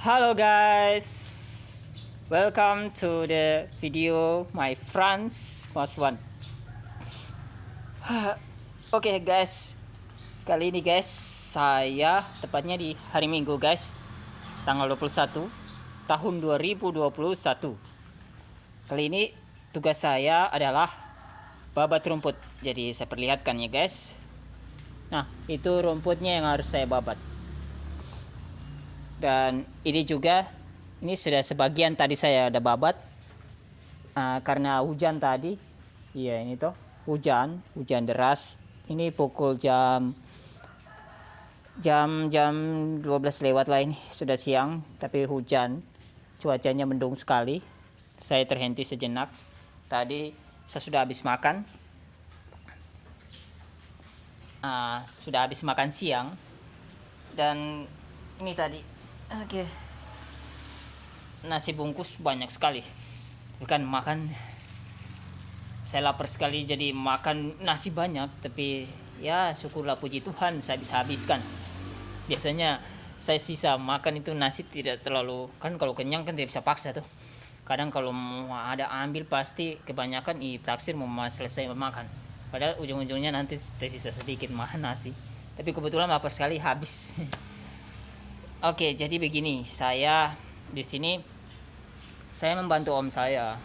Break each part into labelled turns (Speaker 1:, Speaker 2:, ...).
Speaker 1: Halo guys, welcome to the video my friends most one. Oke guys, kali ini guys saya tepatnya di hari Minggu guys, tanggal 21 tahun 2021. Kali ini tugas saya adalah babat rumput. Jadi saya perlihatkan ya guys. Nah, itu rumputnya yang harus saya babat. Dan ini juga, ini sudah sebagian tadi saya ada babat karena hujan tadi. Iya, ini tuh hujan deras. Ini pukul jam 12 lewat lah, ini sudah siang, tapi hujan, cuacanya mendung sekali. Saya terhenti sejenak. Tadi saya sudah habis makan, sudah habis makan siang, dan ini tadi oke, nasi bungkus banyak sekali. Bukan makan, saya lapar sekali jadi makan nasi banyak. Tapi ya syukurlah, puji Tuhan saya bisa habiskan. Biasanya saya sisa makan itu nasi tidak terlalu, kan kalau kenyang kan tidak bisa paksa tuh. Kadang kalau mau ada ambil pasti kebanyakan taksir mau selesai makan, padahal ujung-ujungnya nanti tersisa sedikit makan nasi. Tapi kebetulan lapar sekali, habis. Oke, jadi begini, saya di sini saya membantu om saya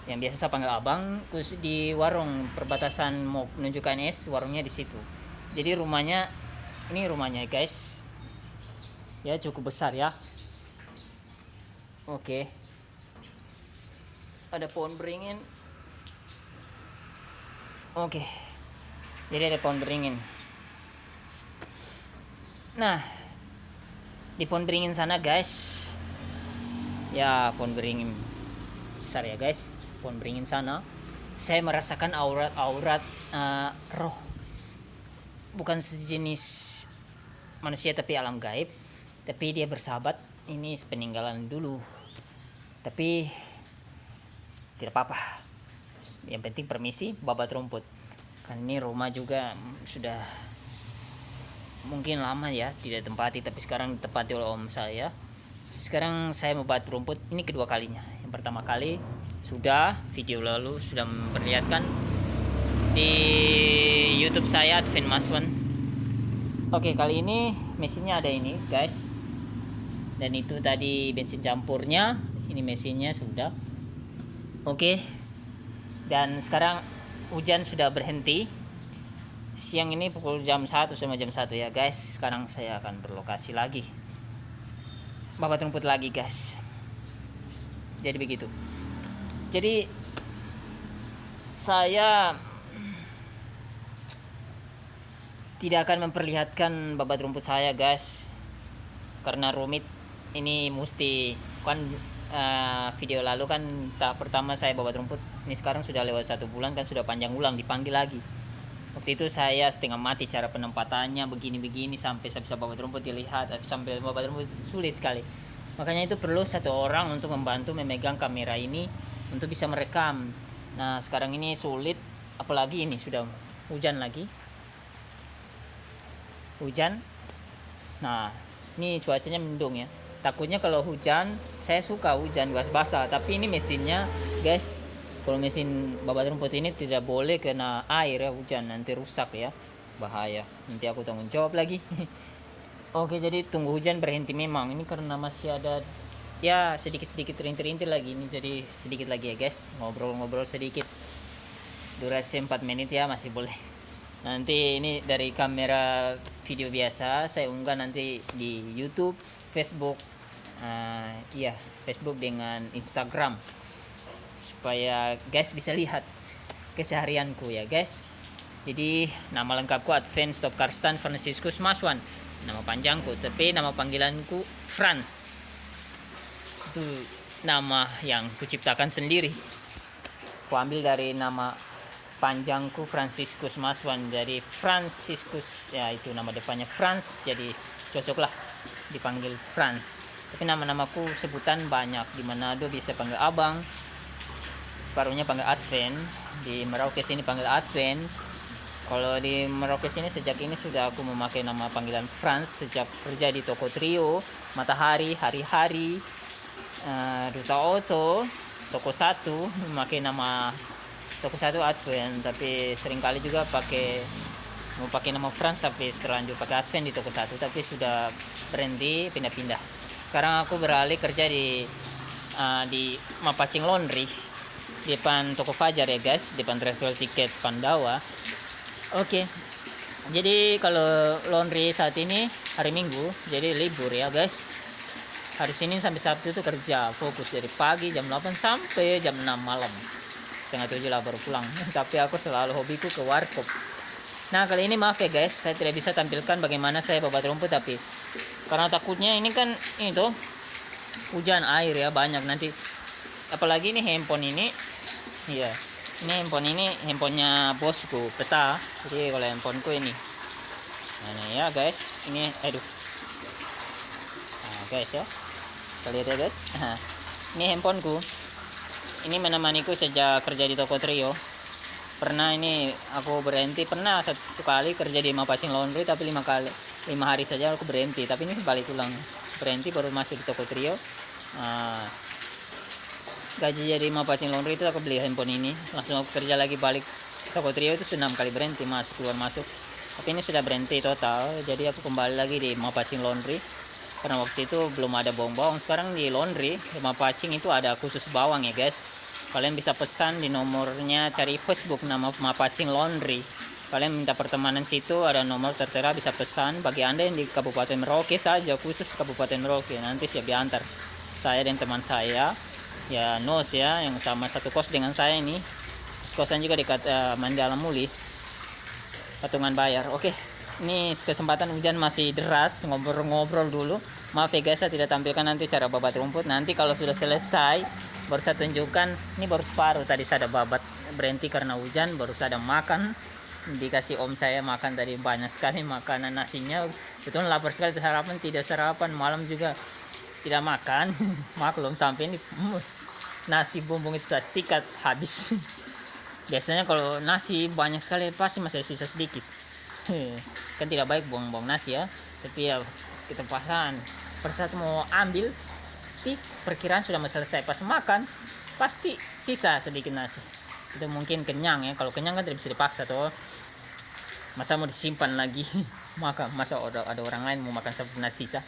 Speaker 1: yang biasa saya panggil abang, terus di warung perbatasan mau menunjukkan es, warungnya di situ. Jadi rumahnya, ini rumahnya guys, ya cukup besar ya. Oke, ada pohon beringin. Oke, jadi ada pohon beringin. Nah, di pohon beringin sana guys, ya pohon beringin besar ya guys, pohon beringin sana saya merasakan aurat roh, bukan sejenis manusia tapi alam gaib, tapi dia bersahabat. Ini peninggalan dulu, tapi tidak apa-apa, yang penting permisi babat rumput. Kan ini rumah juga sudah mungkin lama ya tidak tempati, tapi sekarang ditempati oleh om saya. Sekarang saya membabat rumput ini kedua kalinya. Yang pertama kali sudah video lalu sudah memperlihatkan di YouTube saya, Advent Maswan. Oke, kali ini mesinnya ada ini guys, dan itu tadi bensin campurnya, ini mesinnya sudah oke. Dan sekarang hujan sudah berhenti. Siang ini pukul jam 1 sama jam 1 ya guys. Sekarang saya akan berlokasi lagi, babat rumput lagi guys. Jadi begitu. Jadi saya tidak akan memperlihatkan babat rumput saya guys, karena rumit. Ini mesti kan video lalu kan tahap pertama saya babat rumput. Ini sekarang sudah lewat 1 bulan kan, sudah panjang ulang, dipanggil lagi. Waktu itu saya setengah mati cara penempatannya, begini-begini sampai saya bisa babat rumput, dilihat sampai babat rumput sulit sekali. Makanya itu perlu satu orang untuk membantu memegang kamera ini untuk bisa merekam. Nah sekarang ini sulit, apalagi ini sudah hujan lagi, hujan. Nah ini cuacanya mendung ya, takutnya kalau hujan, saya suka hujan basah, tapi ini mesinnya guys, kalau mesin babat rumput ini tidak boleh kena air ya, hujan nanti rusak ya, bahaya, nanti aku tanggung jawab lagi. Oke, jadi tunggu hujan berhenti memang ini karena masih ada ya sedikit-sedikit rintik-rintik lagi ini, jadi sedikit lagi ya guys, ngobrol-ngobrol sedikit, durasi 4 menit ya, masih boleh. Nanti ini dari kamera video biasa saya unggah nanti di YouTube, Facebook, iya Facebook dengan Instagram, supaya guys bisa lihat keseharianku ya guys. Jadi nama lengkapku Advent Stop Karstan Franciscus Maswan, nama panjangku, tapi nama panggilanku Franz. Itu nama yang kuciptakan sendiri, ku ambil dari nama panjangku Franciscus Maswan, jadi Franciscus ya, itu nama depannya Franz, jadi cocoklah dipanggil Franz. Tapi nama-namaku sebutan banyak, di Manado bisa panggil abang, separuhnya panggil Advent, di Merauke sini panggil Advent, Kalau di Merauke sini sejak ini sudah aku memakai nama panggilan Franz sejak kerja di toko Trio, Matahari, Hari-Hari, Duta Auto, toko satu memakai nama toko satu Advent, tapi seringkali juga mau pakai nama Franz tapi terlanjur pakai Advent di toko satu, tapi sudah berhenti pindah-pindah. Sekarang aku beralih kerja di Mapacing Laundry depan toko Fajar ya guys, depan travel tiket Pandawa. Oke. Jadi kalau laundry saat ini hari Minggu, jadi libur ya guys. Hari Senin sampai Sabtu itu kerja fokus dari pagi jam 8 sampai jam 6 malam. Setengah 7 lah baru pulang. Tapi aku selalu hobiku ke warkop. Nah kali ini maaf ya guys, saya tidak bisa tampilkan bagaimana saya babat rumput, tapi karena takutnya ini kan itu hujan air ya banyak nanti. Apalagi ini handphone ini, iya ini handphonenya bosku Peta. Jadi kalau handphoneku ini, nah ya guys, ini aduh, nah guys ya, kita lihat ya guys. Ini handphoneku, ini menemaniku sejak kerja di toko Trio. Pernah ini aku berhenti, pernah satu kali kerja di Mapacing Laundry, tapi 5 hari saja aku berhenti. Tapi ini balik ulang, berhenti baru masuk di toko Trio. Gaji jadi Mapacing Laundry itu aku beli handphone ini, langsung aku kerja lagi balik toko Trio itu 6 kali berhenti, masuk keluar masuk. Tapi ini sudah berhenti total, jadi aku kembali lagi di Mapacing Laundry karena waktu itu belum ada bawang-bawang. Sekarang di laundry di Mapacing itu ada khusus bawang ya guys. Kalian bisa pesan di nomornya, cari Facebook nama Mapacing Laundry. Kalian minta pertemanan situ, ada nomor tertera, bisa pesan. Bagi anda yang di Kabupaten Merauke saja, khusus Kabupaten Merauke, nanti siap diantar. Saya dan teman saya, ya Nos ya, yang sama satu kos dengan saya ini. Kosan juga dekat Mandala Muli, patungan bayar. Oke, ini kesempatan hujan masih deras, ngobrol-ngobrol dulu. Maaf ya guys, saya tidak tampilkan nanti cara babat rumput. Nanti kalau sudah selesai baru saya tunjukkan. Ini baru separuh, tadi saya ada babat, berhenti karena hujan. Baru saya ada makan, dikasih om saya makan tadi banyak sekali makanan, nasinya betul lapar sekali. Sarapan tidak sarapan, malam juga tidak makan. Maklum sampai ini nasi bumbung itu saya sikat habis. Biasanya kalau nasi banyak sekali pasti masih sisa sedikit. Kan tidak baik buang-buang nasi ya, tapi ya kita pasan persatu mau ambil, perkiraan sudah selesai, pas makan pasti sisa sedikit nasi. Itu mungkin kenyang ya, kalau kenyang kan tidak bisa dipaksa tuh, masa mau disimpan lagi. Masa ada orang lain mau makan sampai nasi sisa.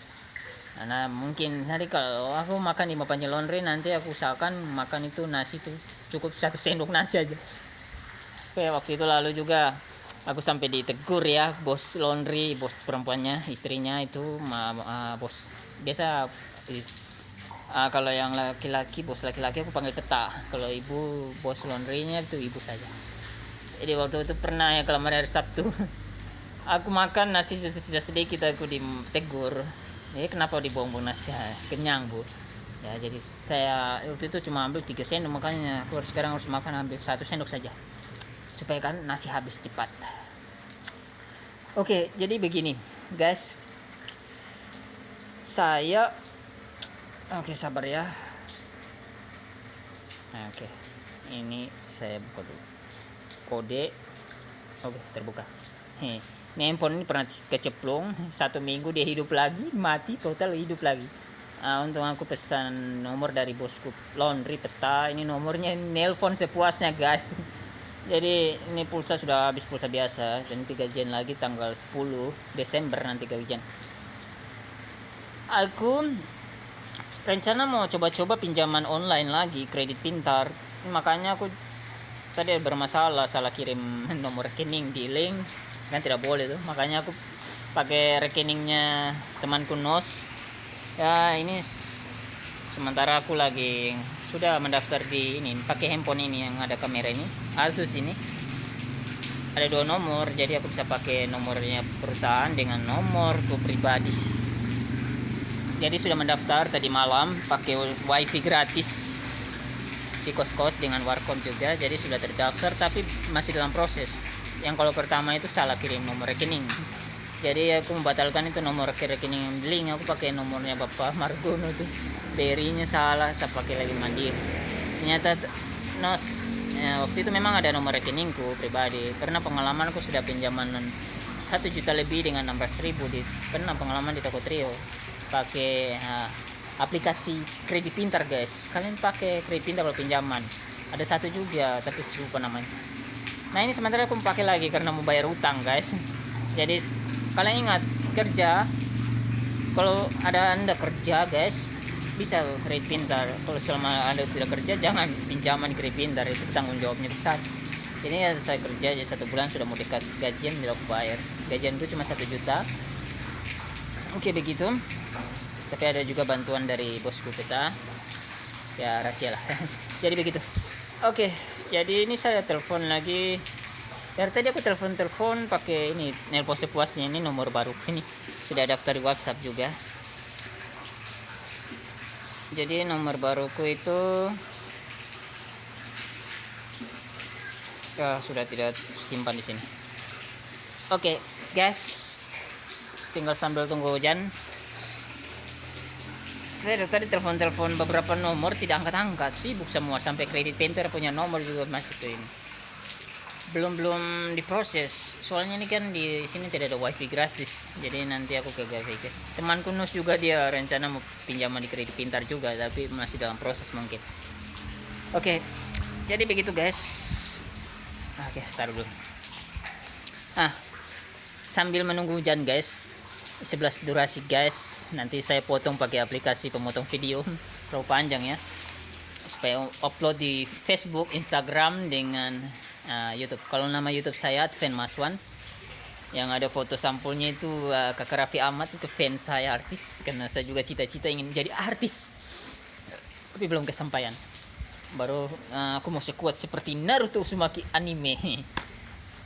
Speaker 1: Nah mungkin nanti kalau aku makan di Mapacing Laundry, nanti aku usahakan makan itu nasi tuh cukup 1 sendok nasi aja. Oke, waktu itu lalu juga aku sampai ditegur ya bos laundry, bos perempuannya, istrinya itu bos biasa. Kalau yang laki-laki, bos laki-laki aku panggil Peta. Kalau ibu, bos laundrynya itu ibu saja. Jadi waktu itu pernah ya, kalau hari Sabtu aku makan nasi sisa sedikit, aku ditegur. Jadi kenapa dibuang-buang nasi? Ya, kenyang bu. Ya jadi saya waktu itu cuma ambil 3 sendok, makanya aku sekarang harus makan ambil 1 sendok saja supaya kan nasi habis cepat. Oke, jadi begini guys, saya sabar ya. Oke, ini saya buka dulu kode. Oke, terbuka. Ini handphone ini pernah kecemplung 1 minggu, dia hidup lagi, mati total, hidup lagi. Untuk aku pesan nomor dari bosku laundry Peta. Ini nomornya, nelpon sepuasnya guys. Jadi ini pulsa sudah habis, pulsa biasa, dan 3 gajian lagi tanggal 10 Desember nanti gajian. Aku rencana mau coba-coba pinjaman online lagi, kredit pintar. Makanya aku tadi bermasalah, salah kirim nomor rekening di link, kan tidak boleh tuh. Makanya aku pakai rekeningnya temanku Nos. Ya ini sementara aku lagi sudah mendaftar di ini, pakai handphone ini yang ada kamera ini, Asus ini. Ada 2 nomor, jadi aku bisa pakai nomornya perusahaan dengan nomorku pribadi. Jadi sudah mendaftar tadi malam, pakai wifi gratis di kos-kos dengan warkop juga. Jadi sudah terdaftar, tapi masih dalam proses. Yang kalau pertama itu salah kirim nomor rekening, jadi aku membatalkan itu nomor rekening yang link. Aku pakai nomornya Bapak Margono tuh, BRI-nya salah, saya pakai lagi Mandiri. Ternyata Nos waktu itu memang ada nomor rekeningku pribadi, karena pengalamanku sudah pinjaman 1 juta lebih dengan 16.000 pernah pengalaman di toko Trio pakai aplikasi kredit pintar guys. Kalian pakai kredit pintar kalau pinjaman, ada satu juga tapi lupa namanya. Nah ini sementara aku pakai lagi karena mau bayar utang guys. Jadi kalian ingat, kerja, kalau ada anda kerja guys bisa kredit pintar. Kalau selama anda tidak kerja jangan pinjaman kredit pintar, itu tanggung jawabnya besar. Ini ya saya kerja aja 1 bulan sudah mau dekat gajian, tidak aku bayar. Gajianku cuma 1 juta. Oke begitu. Tapi ada juga bantuan dari bosku kita. Ya rahasia lah. Jadi begitu. Oke, jadi ini saya telepon lagi. Dari tadi aku telepon pakai ini nelpon sepuasnya, ini nomor baru ini. Sudah daftar di WhatsApp juga. Jadi nomor baruku itu sudah tidak simpan di sini. Oke, guys, tinggal sambil tunggu hujan. Saya dari tadi telepon beberapa nomor tidak angkat-angkat, sibuk semua, sampai kredit pintar punya nomor juga masuk ke ini. Belum diproses. Soalnya ini kan di sini tidak ada wifi gratis. Jadi nanti aku ke wifi. Temanku Nus juga dia rencana mau pinjaman di kredit pintar juga, tapi masih dalam proses mungkin. Oke, jadi begitu guys. Oke, start dulu. Sambil menunggu hujan guys, 11 durasi guys. Nanti saya potong pakai aplikasi pemotong video terlalu panjang ya, supaya upload di Facebook, Instagram dengan YouTube. Kalau nama YouTube saya Adven Maswan, yang ada foto sampulnya itu Kakak Raffi Ahmad, itu fans saya, artis, karena saya juga cita-cita ingin jadi artis tapi belum kesampaian. Baru aku mau sekuat seperti Naruto Uzumaki anime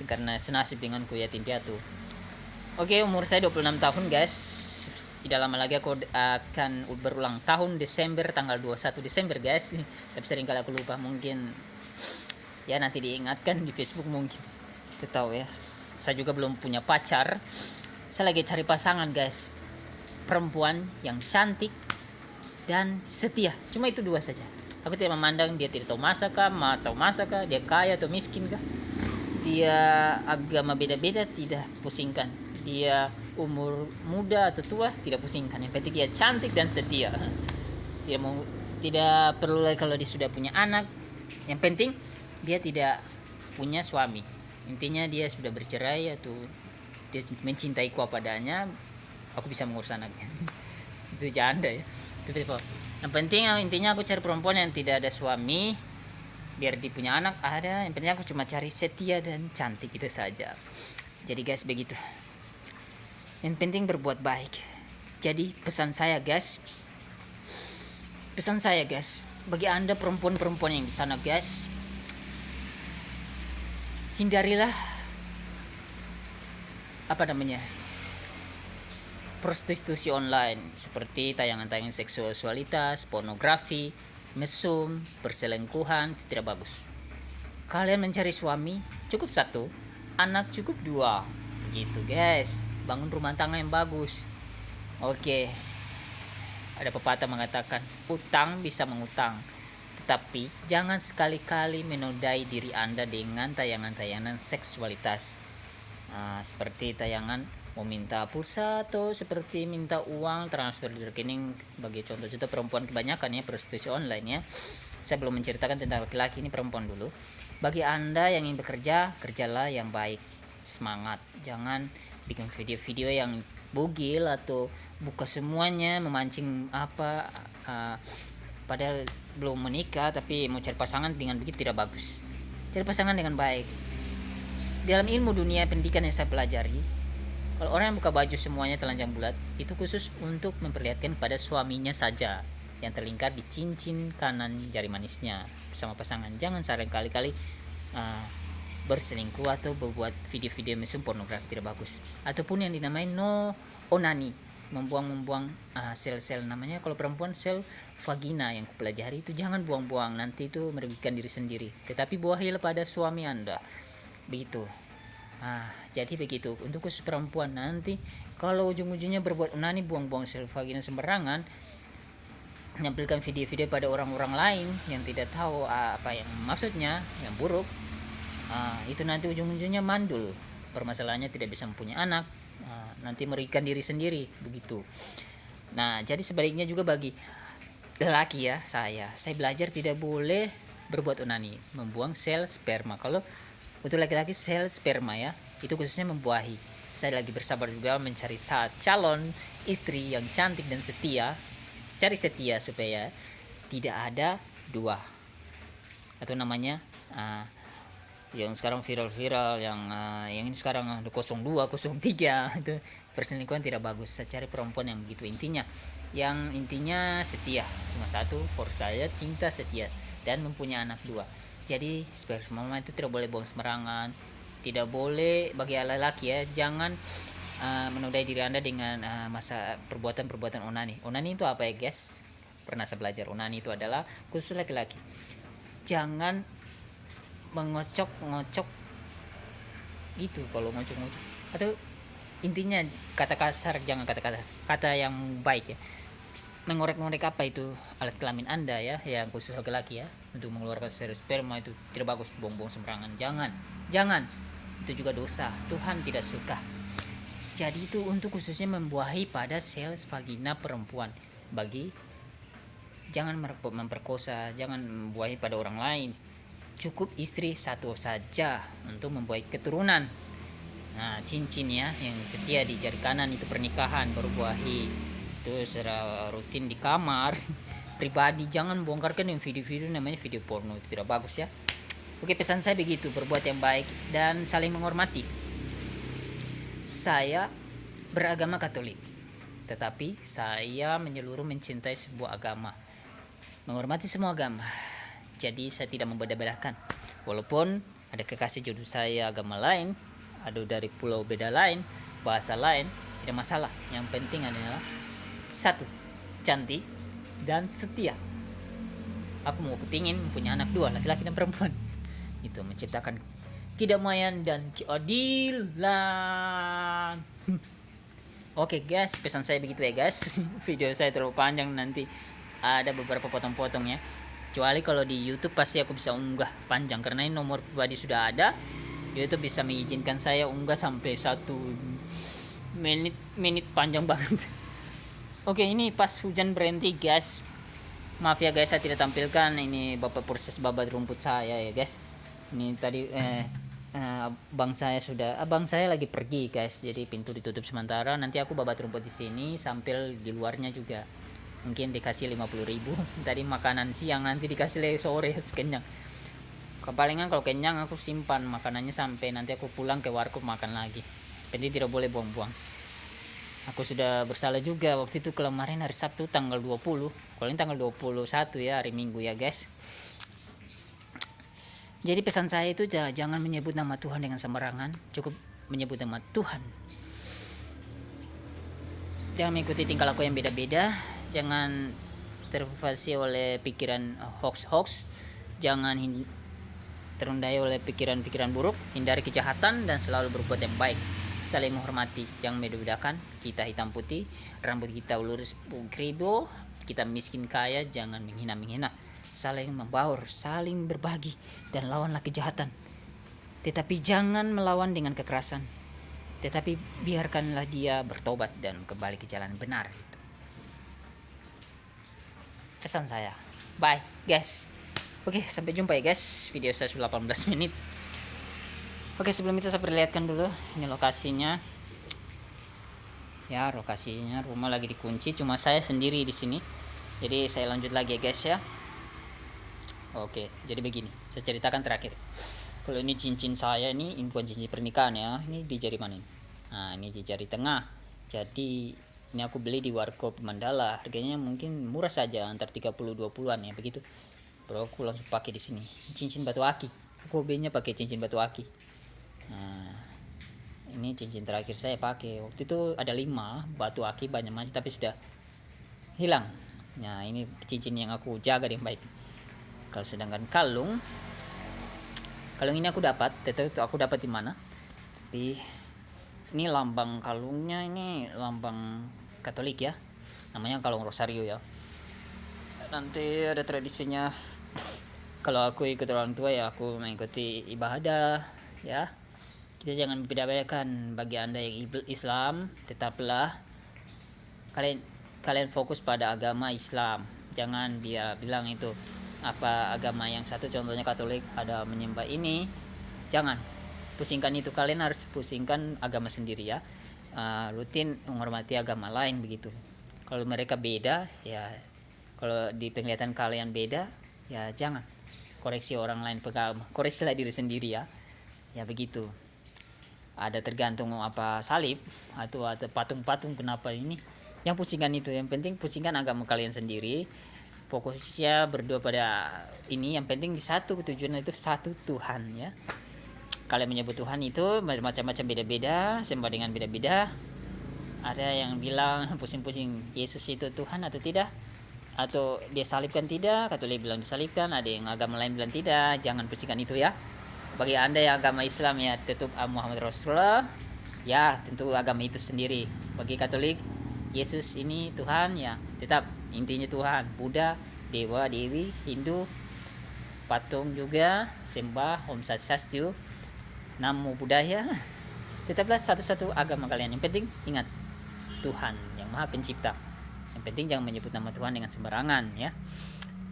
Speaker 1: karena senasib denganku yatim piatu. Oke, umur saya 26 tahun guys. Tidak lama lagi aku akan berulang tahun Desember, tanggal 21 Desember guys. Tapi sering kali aku lupa, mungkin ya nanti diingatkan di Facebook mungkin. Kita tahu ya, saya juga belum punya pacar. Saya lagi cari pasangan guys, perempuan yang cantik dan setia. Cuma itu 2 saja. Aku tidak memandang dia tidak tahu masak kah, tahu masak kah, dia kaya atau miskin kah, dia agama beda-beda, tidak pusingkan. Dia umur muda atau tua, tidak pusingkan. Yang penting dia cantik dan setia. Tidak perlu lagi kalau dia sudah punya anak. Yang penting dia tidak punya suami. Intinya dia sudah bercerai atau dia mencintaiku apa adanya, aku bisa mengurus anaknya. Itu janda ya. Yang penting intinya aku cari perempuan yang tidak ada suami, biar dia punya anak ada. Yang penting aku cuma cari setia dan cantik, itu saja. Jadi guys begitu, yang penting berbuat baik. Jadi pesan saya guys, bagi anda perempuan-perempuan yang di sana guys, hindarilah prostitusi online, seperti tayangan-tayangan seksualitas, pornografi, mesum, perselingkuhan. Itu tidak bagus. Kalian mencari suami cukup 1, anak cukup 2, gitu guys. Bangun rumah tangga yang bagus. Oke, ada pepatah mengatakan utang bisa mengutang, tetapi jangan sekali-kali menodai diri anda dengan tayangan-tayangan seksualitas, seperti tayangan meminta pulsa atau seperti minta uang transfer di rekening. Bagi contoh-contoh perempuan kebanyakan ya, prostitusi online ya. Saya belum menceritakan tentang laki-laki, ini perempuan dulu. Bagi anda yang ingin bekerja, kerjalah yang baik, semangat. Jangan bikin video-video yang bugil atau buka semuanya, memancing padahal belum menikah tapi mau cari pasangan dengan begitu, tidak bagus. Cari pasangan dengan baik. Dalam ilmu dunia pendidikan yang saya pelajari, kalau orang yang buka baju semuanya telanjang bulat, itu khusus untuk memperlihatkan pada suaminya saja yang terlingkar di cincin kanan jari manisnya bersama pasangan. Jangan saran kali-kali berselingkuh atau berbuat video-video mesum pornografi, tidak bagus. Ataupun yang dinamai no onani, membuang sel-sel, namanya kalau perempuan sel vagina yang kupelajari itu jangan buang-buang, nanti itu merugikan diri sendiri. Tetapi buahilah pada suami anda, begitu. Jadi begitu untuk khusus perempuan. Nanti kalau ujung-ujungnya berbuat onani, buang-buang sel vagina sembarangan, menampilkan video-video pada orang-orang lain yang tidak tahu apa yang maksudnya, yang buruk, itu nanti ujung-ujungnya mandul, permasalahannya tidak bisa mempunyai anak, nanti merugikan diri sendiri begitu. Nah, jadi sebaliknya juga bagi lelaki ya, saya belajar tidak boleh berbuat onani, membuang sel sperma. Kalau untuk laki-laki sel sperma ya, itu khususnya membuahi. Saya lagi bersabar juga mencari saat calon istri yang cantik dan setia, cari setia supaya tidak ada dua, atau namanya yang sekarang viral-viral, yang ini sekarang 02, 03 itu perselingkuhan tidak bagus. Saya cari perempuan yang begitu, intinya setia, cuma satu for saya, cinta, setia, dan mempunyai anak 2. Jadi sperma itu tidak boleh buang sembarangan, tidak boleh. Bagi lelaki ya, jangan menodai diri Anda dengan masa perbuatan onani. Onani itu apa ya guys? Pernah saya belajar, onani itu adalah khusus laki-laki. Jangan mengocok-ngocok gitu, kalau ngocok-ngocok, atau intinya kata kasar, jangan kata yang baik ya. Mengorek-ngorek apa itu alat kelamin Anda ya, yang khusus laki-laki ya, untuk mengeluarkan sperma itu tidak bagus, buang-buang sembarangan. Jangan. Itu juga dosa, Tuhan tidak suka. Jadi itu untuk khususnya membuahi pada sel vagina perempuan. Jangan memperkosa, jangan membuahi pada orang lain. Cukup istri satu saja untuk membuahi keturunan. Nah, cincin ya yang setia di jari kanan itu pernikahan, baru buahi. Itu secara rutin di kamar pribadi, jangan bongkarkan yang video-video namanya video porno, itu tidak bagus ya. Oke, pesan saya begitu, berbuat yang baik dan saling menghormati. Saya beragama Katolik, tetapi saya menyeluruh mencintai sebuah agama, menghormati semua agama. Jadi saya tidak membeda-bedakan. Walaupun ada kekasih jodoh saya agama lain, ada dari pulau beda lain, bahasa lain, tidak masalah. Yang penting adalah satu, cantik dan setia. Aku mau kepingin punya anak 2, laki-laki dan perempuan. Itu menciptakan kedamaian dan keadilan. Oke guys, pesan saya begitu ya guys. Video saya terlalu panjang, nanti ada beberapa potong-potong ya. Kecuali kalau di YouTube pasti aku bisa unggah panjang, karena ini nomor pribadi sudah ada. YouTube bisa mengizinkan saya unggah sampai 1 menit panjang banget. Oke, ini pas hujan berhenti guys. Maaf ya guys, saya tidak tampilkan ini proses babat rumput saya ya guys. Ini tadi abang saya lagi pergi guys, jadi pintu ditutup sementara. Nanti aku babat rumput di sini, sambil di luarnya juga. Mungkin dikasih 50.000 tadi makanan siang, nanti dikasih sore kenyang. Kepalingan kalau kenyang aku simpan makanannya sampai nanti aku pulang ke warkop makan lagi. Jadi tidak boleh buang-buang. Aku sudah bersalah juga waktu itu kemarin hari Sabtu tanggal 20. Kalau ini tanggal 21 ya, hari Minggu ya guys. Jadi pesan saya itu jangan menyebut nama Tuhan dengan sembarangan, cukup menyebut nama Tuhan. Jangan mengikuti tingkah laku yang beda-beda, jangan terprovokasi oleh pikiran hoax, jangan terundai oleh pikiran-pikiran buruk, hindari kejahatan dan selalu berbuat yang baik. Saling menghormati, jangan beda-bedakan. Kita hitam putih, rambut kita lurus kribo, kita miskin kaya, jangan menghina. Saling membaur, saling berbagi, dan lawanlah kejahatan. Tetapi jangan melawan dengan kekerasan, tetapi biarkanlah dia bertobat dan kembali ke jalan benar. Pesan saya. Bye guys. Oke, sampai jumpa ya guys. Video saya sudah 18 menit. Oke, sebelum itu saya perlihatkan dulu ini lokasinya. Ya, lokasinya rumah lagi dikunci, cuma saya sendiri di sini. Jadi saya lanjut lagi ya guys ya. Oke, jadi begini, saya ceritakan terakhir. Kalau ini cincin saya, ini bukan cincin pernikahan ya. Ini di jari mana ini? Nah, ini di jari tengah. Jadi ini aku beli di Warkop Mandala. Harganya mungkin murah saja, antar 30-20an ya begitu. Bro, aku langsung pakai di sini. Cincin batu aki. Aku hobinya pakai cincin batu aki. Nah, ini cincin terakhir saya pakai. Waktu itu ada 5 batu aki banyak macam, tapi sudah hilang. Nah, ini cincin yang aku jaga dengan baik. Kalau sedangkan kalung ini aku dapat di mana? Tapi ini lambang kalungnya, ini lambang Katolik ya. Namanya kalung rosario ya. nanti ada tradisinya. Kalau aku ikut orang tua ya aku mengikuti ibadah ya. Kita jangan beda-bedakan. Bagi Anda yang Islam, tetaplah kalian fokus pada agama Islam. Jangan dia bilang itu apa agama yang satu, contohnya Katolik ada menyembah ini. Jangan pusingkan itu, kalian harus pusingkan agama sendiri ya. Rutin menghormati agama lain begitu. Kalau mereka beda ya, kalau di penglihatan kalian beda ya jangan koreksi orang lain pegawai, koreksilah diri sendiri ya. Ya begitu. Ada tergantung apa salib atau ada patung-patung kenapa ini. Yang pusingkan itu, yang penting pusingkan agama kalian sendiri. Fokusnya berdoa pada ini, yang penting satu tujuan itu satu Tuhan ya. Kalian menyebut Tuhan itu macam-macam beda-beda, sembah dengan beda-beda. Ada yang bilang pusing-pusing Yesus itu Tuhan atau tidak, atau dia salibkan tidak, Katolik bilang disalibkan, ada yang agama lain bilang tidak. Jangan pusingkan itu ya. Bagi Anda yang agama Islam ya tetap Muhammad Rasulullah ya, tentu agama itu sendiri. Bagi Katolik Yesus ini Tuhan ya, tetap intinya Tuhan. Buddha, Dewa, Dewi, Hindu, patung juga sembah, Om Swastiastu, Namo Buddhaya. Tetaplah satu-satu agama kalian. Yang penting ingat Tuhan yang Maha Pencipta. Yang penting jangan menyebut nama Tuhan dengan sembarangan ya.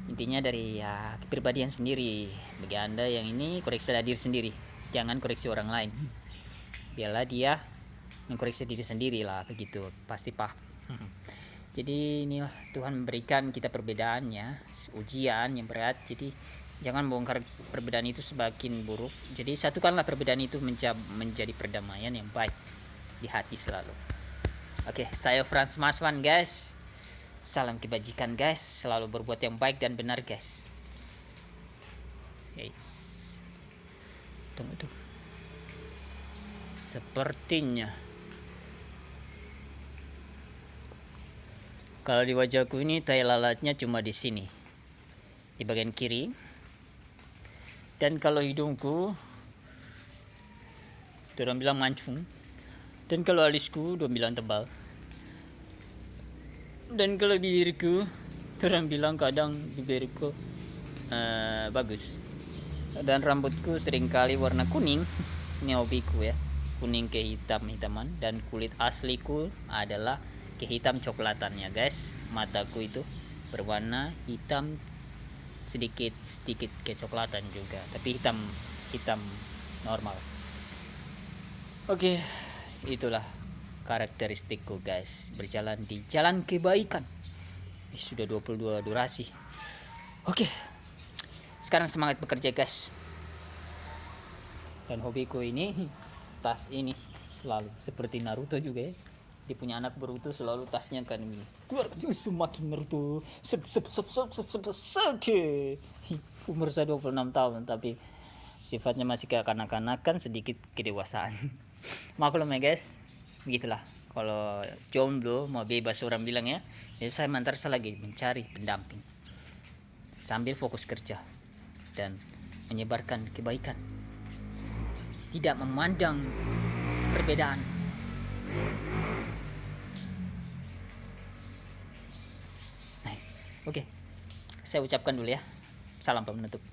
Speaker 1: Intinya dari ya kepribadian sendiri. Bagi Anda yang ini, koreksilah diri sendiri, jangan koreksi orang lain. Biarlah dia mengkoreksi diri sendiri lah, begitu pasti paham. Jadi inilah Tuhan memberikan kita perbedaan ya, ujian yang berat. Jadi jangan bongkar perbedaan itu semakin buruk. Jadi satukanlah perbedaan itu menjadi perdamaian yang baik di hati selalu. Oke, saya Franz Maswan guys. Salam kebajikan guys, selalu berbuat yang baik dan benar guys. Guys, tunggu tuh. Sepertinya kalau di wajahku ini tai lalatnya cuma di sini, di bagian kiri. Dan kalau hidungku, orang bilang mancung. Dan kalau alisku, orang bilang tebal. Dan kalau bibirku, orang bilang kadang bibirku bagus. Dan rambutku seringkali warna kuning. Ini hobiku ya, kuning kehitam-hitaman. Dan kulit asliku adalah kehitam coklatannya guys. Mataku itu berwarna hitam sedikit kecoklatan juga, tapi hitam normal. Oke, itulah karakteristikku guys, berjalan di jalan kebaikan. Sudah 22 durasi. Oke, sekarang semangat bekerja guys. Dan hobiku ini, tas ini selalu seperti Naruto juga ya. Dia punya anak Boruto, selalu tasnya kan ini keluar semakin Naruto umur saya 26 tahun tapi sifatnya masih kekanak-kanakan, sedikit kedewasaan. Maklum ya guys, begitulah kalau jomblo mau bebas orang bilang ya. Jadi saya lagi mencari pendamping sambil fokus kerja dan menyebarkan kebaikan, tidak memandang perbedaan. Oke, saya ucapkan dulu ya. Salam penutup.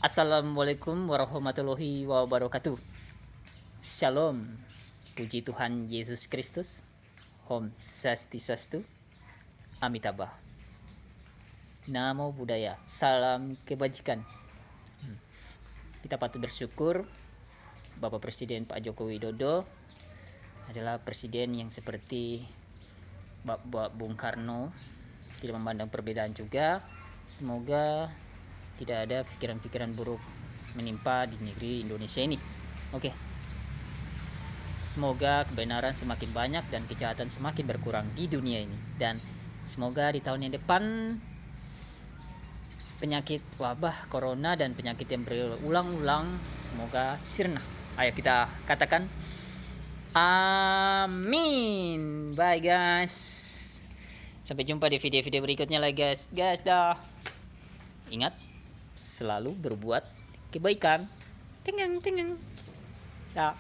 Speaker 1: Assalamualaikum warahmatullahi wabarakatuh. Shalom. Puji Tuhan Yesus Kristus. Om Swastiastu. Amitabha. Namo Buddhaya. Salam kebajikan. Kita patut bersyukur Bapak Presiden Pak Joko Widodo adalah presiden yang seperti Bapak Bung Karno, tidak memandang perbedaan juga. Semoga tidak ada pikiran-pikiran buruk menimpa di negeri Indonesia ini. Oke. Semoga kebenaran semakin banyak dan kejahatan semakin berkurang di dunia ini. Dan semoga di tahun yang depan penyakit wabah corona dan penyakit yang berulang-ulang semoga sirna. Ayo kita katakan amin. Bye guys. Sampai jumpa di video-video berikutnya lagi guys. Guys dah. Ingat selalu berbuat kebaikan. Tingeng. Dah.